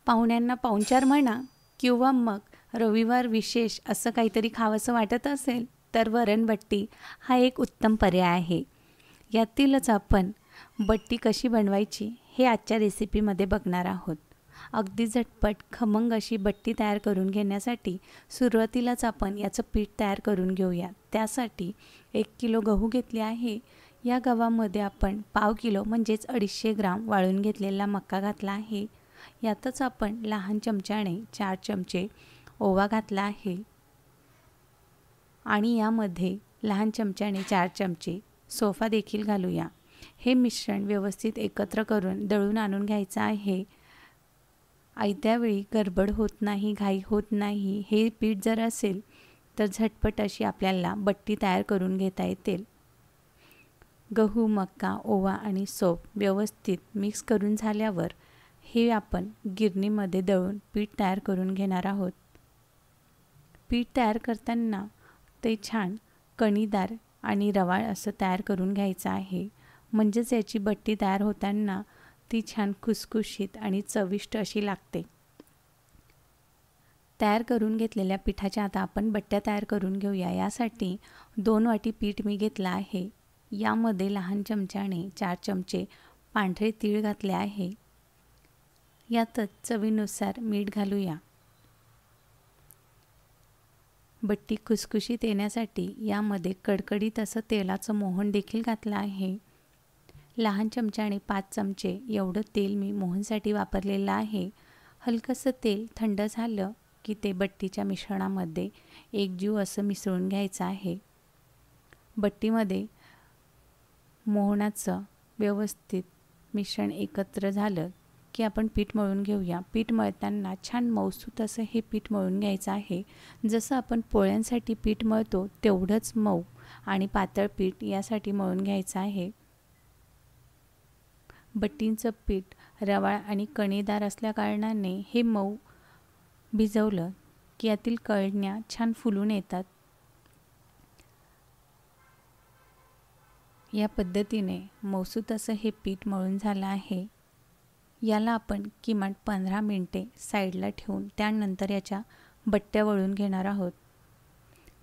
पाहुण्यांना पाहुणचार म्हणा किंवा मग रविवार विशेष असं काहीतरी खावंसं वाटत असेल तर वरणबट्टी हा एक उत्तम पर्याय आहे. यातीलच आपण बट्टी कशी बनवायची हे आजच्या रेसिपीमध्ये बघणार आहोत. अगदी झटपट खमंग अशी बट्टी तयार करून घेण्यासाठी सुरुवातीलाच आपण याचं पीठ तयार करून घेऊया. त्यासाठी 1 किलो गहू घेतले आहे. या गव्हामध्ये आपण पाव किलो म्हणजेच 250 ग्राम वाळून घेतलेला मका घातला आहे. यातच आपण लहान चमच्याने 4 चमचे ओवा घातला आहे आणि यामध्ये लहान चमच्याने 4 चमचे सोफा देखील घालूया. हे मिश्रण व्यवस्थित एकत्र करून दळून आणून घ्यायचं आहे. आयत्या वेळी गडबड होत नाही, घाई होत नाही. हे पीठ जर असेल तर झटपट अशी आपल्याला बट्टी तयार करून घेता येतील. गहू, मका, ओवा आणि सोप व्यवस्थित मिक्स करून झाल्यावर हे आपण गिरणीमध्ये दळून पीठ तयार करून घेणार आहोत. पीठ तयार करताना ते छान कणीदार आणि रवाळ असं तयार करून घ्यायचं आहे. म्हणजेच याची बट्टी तयार होताना ती छान खुसखुशीत आणि चविष्ट अशी लागते. तयार करून घेतलेल्या पिठाच्या आता आपण बट्ट्या तयार करून घेऊया. यासाठी 2 वाटी पीठ मी घेतलं आहे. यामध्ये लहान चमच्याने 4 चमचे पांढरे तीळ घातले आहे. यातच चवीनुसार मीठ घालूया. बट्टी खुसखुशीत येण्यासाठी यामध्ये कडकडीत असं तेलाचं मोहन देखील घातलं आहे. लहान चमच्याने 5 चमचे एवढं तेल मी मोहनसाठी वापरलेलं आहे. हलकंसं तेल थंड झालं की ते बट्टीच्या मिश्रणामध्ये एकजीव असं मिसळून घ्यायचं आहे. बट्टीमध्ये मोहनाचं व्यवस्थित मिश्रण एकत्र झालं की आपण पीठ मळून घेऊया. पीठ मळताना छान मऊसूत असं हे पीठ मळून घ्यायचं आहे. जसं आपण पोळ्यांसाठी पीठ मळतो तेवढंच मऊ आणि पातळ पीठ यासाठी मळून घ्यायचं आहे. बट्टींचं पीठ रवाळ आणि कणीदार असल्याकारणाने हे मऊ भिजवलं की यातील कळण्या छान फुलून येतात. या पद्धतीने मऊसूत असं हे पीठ मळून झालं आहे. याला आपण किमान 15 मिनिटे साईडला ठेवून त्यानंतर याच्या बट्ट्या वळून घेणार आहोत.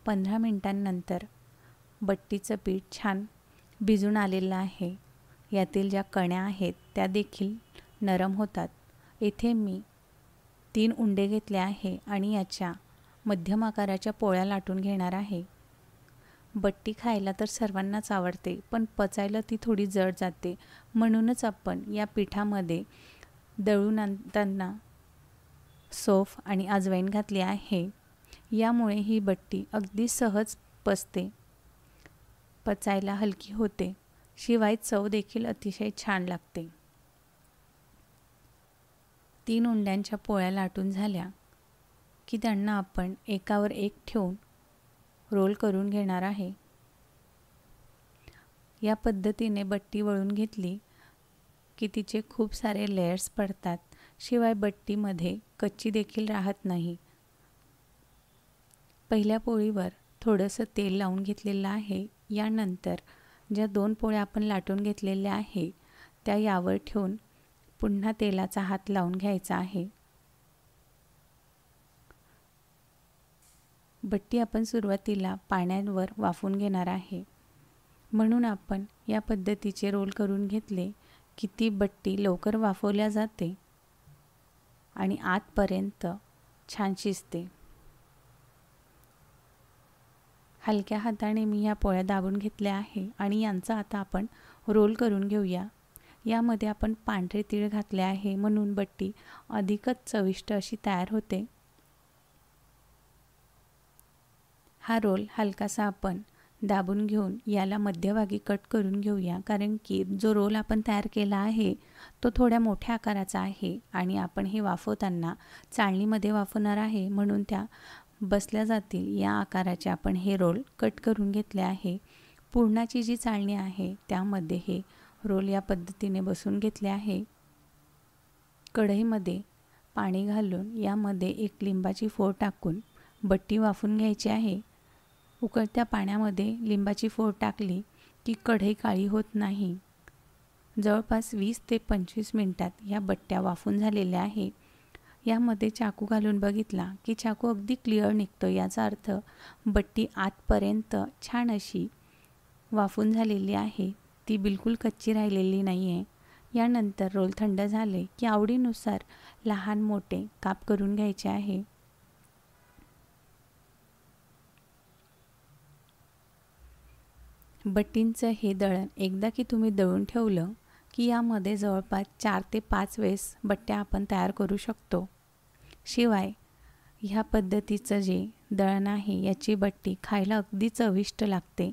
15 मिनिटांनंतर बट्टीचं पीठ छान भिजून आलेलं आहे. यातील ज्या कण्या आहेत त्या देखील नरम होतात. येथे मी 3 उंडे घेतले आहे आणि याच्या मध्यम आकाराच्या पोळ्या लाटून घेणार आहे. बट्टी खायला तर सर्वांनाच आवडते, पण पचायला ती थोडी जड जाते. म्हणूनच आपण या पिठामध्ये दळून आणताना सौंफ आणि अजवाईन घातली आहे. यामुळे ही बट्टी अगदी सहज पचते, पचायला हलकी होते, शिवाय चव देखील अतिशय छान लागते. 3 उंड्यांच्या पोळ्या लाटून झाल्या की त्यांना आपण एकावर एक ठेवून रोल करून घेणार आहे. या पद्धतीने बट्टी वळून घेतली की तिचे खूप सारे लेयर्स पडतात. शिवाय बट्टीमध्ये कच्ची देखील राहत नाही. पहिल्या पोळीवर थोडंसं तेल लावून घेतलेलं आहे. यानंतर ज्या 2 पोळ्या आपण लाटून घेतलेल्या आहे त्या यावर ठेवून पुन्हा तेलाचा हात लावून घ्यायचा आहे. बट्टी आपण सुरुवातीला पाण्यावर वाफवून घेणार आहे. म्हणून आपण या पद्धतीचे रोल करून घेतले की ती बट्टी लवकर वाफवल्या जाते आणि आतपर्यंत छान शिजते. हलक्या हाताने मी ह्या पोळ्या दाबून घेतल्या आहे आणि यांचा आता आपण रोल करून घेऊया. यामध्ये आपण पांढरे तीळ घातले आहे म्हणून बट्टी अधिकच चविष्ट अशी तयार होते. हा रोल हलकासा आपण दाबून घेऊन याला मध्यभागी कट करून घेऊया. कारण की जो रोल आपण तयार केला आहे तो थोड्या मोठ्या आकाराचा आहे आणि आपण हे वाफवताना चाळणीमध्ये वाफवणार आहे, म्हणून त्या बसल्या जातील या आकाराचे आपण हे रोल कट करून घेतले आहे. पुरणाची जी चाळणी आहे त्यामध्ये हे रोल या पद्धतीने बसून घेतले आहे. कढईमध्ये पाणी घालून यामध्ये 1 लिंबाची फोड टाकून बट्टी वाफवून घ्यायची आहे. उकळत्या पाण्यामध्ये लिंबाची फोड टाकली की कढई काळी होत नाही. जवळपास 20 ते 25 मिनिटात या बट्ट्या वाफून झालेल्या आहे. यामध्ये चाकू घालून बघितला की चाकू अगदी क्लिअर निघतो. याचा अर्थ बट्टी आतपर्यंत छान अशी वाफून झालेली आहे, ती बिलकुल कच्ची राहिलेली नाही आहे. यानंतर रोल थंड झाले की आवडीनुसार लहान मोठे काप करून घ्यायचे आहे. बट्टींचं हे दळण एकदा की तुम्ही दळून ठेवलं की यामध्ये जवळपास 4 ते 5 वेळेस बट्ट्या आपण तयार करू शकतो. शिवाय ह्या पद्धतीचं जे दळण आहे याची बट्टी खायला अगदी चविष्ट लागते.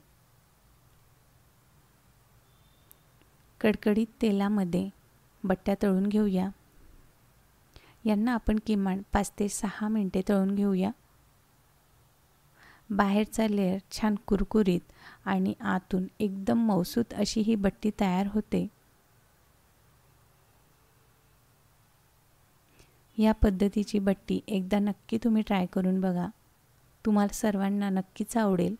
कडकडीत तेलामध्ये बट्ट्या तळून घेऊया. यांना आपण किमान 5 ते 6 मिनिटे तळून घेऊया. बाहेरचा लेअर छान कुरकुरीत आणि आतून एकदम मऊसूत अशी ही बट्टी तयार होते. या पद्धतीची बट्टी एकदा नक्की तुम्ही ट्राय करून बघा. तुम्हाला सर्वांना नक्कीच आवडेल.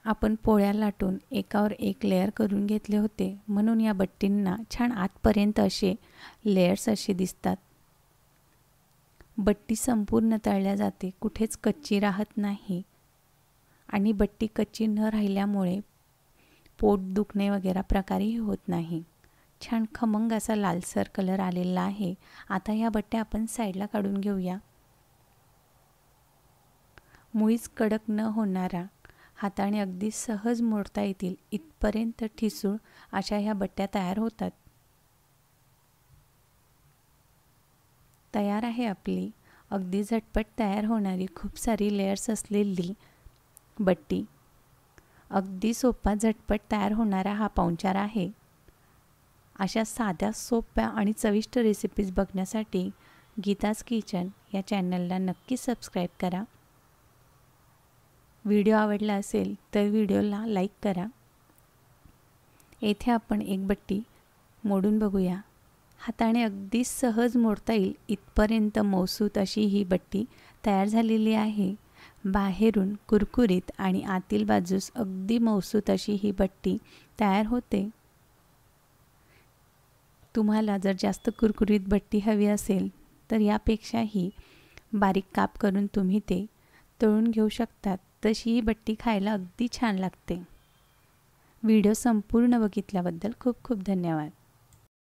आपण पोळ्या लाटून एकावर एक लेअर करून घेतले होते, म्हणून या बट्टींना छान आतपर्यंत असे लेयर्स असे दिसतात. बट्टी संपूर्ण तळल्या जाते, कुठेच कच्ची राहत नाही आणि बट्टी कच्ची न राहिल्यामुळे पोट दुखणे वगैरे प्रकारही होत नाही. छान खमंग असा लालसर कलर आलेला आहे. आता ह्या बट्ट्या आपण साईडला काढून घेऊया. मुळीच कडक न होणारा, हाताने अगदी सहज मोडता येतील इथपर्यंत ठिसूळ अशा ह्या बट्ट्या तयार होतात. तयार आहे आपली अगदी झटपट तयार होणारी खूप सारी लेयर्स असलेली बट्टी. अगदी सोपा झटपट तयार होणारा हा पाहुणचार आहे. अशा साध्या सोप्या आणि चविष्ट रेसिपीज बघण्यासाठी गीताज किचन या चॅनलला नक्की सबस्क्राईब करा. व्हिडिओ आवडला असेल तर व्हिडिओला लाईक करा. येथे आपण एक बट्टी मोडून बघूया. हाताने अगदी सहज मोडता येईल इथपर्यंत मऊसूत अशी ही बट्टी तयार झालेली आहे. बाहेरून कुरकुरीत आणि आतील बाजूस अगदी मऊसूत अशी ही बट्टी तयार होते. तुम्हाला जर जास्त कुरकुरीत बट्टी हवी असेल तर यापेक्षाही बारीक काप करून तुम्ही ते तळून घेऊ शकतात. तशी ही बट्टी खायला अगदी छान लागते. व्हिडिओ संपूर्ण बघितल्याबद्दल खूप खूप धन्यवाद.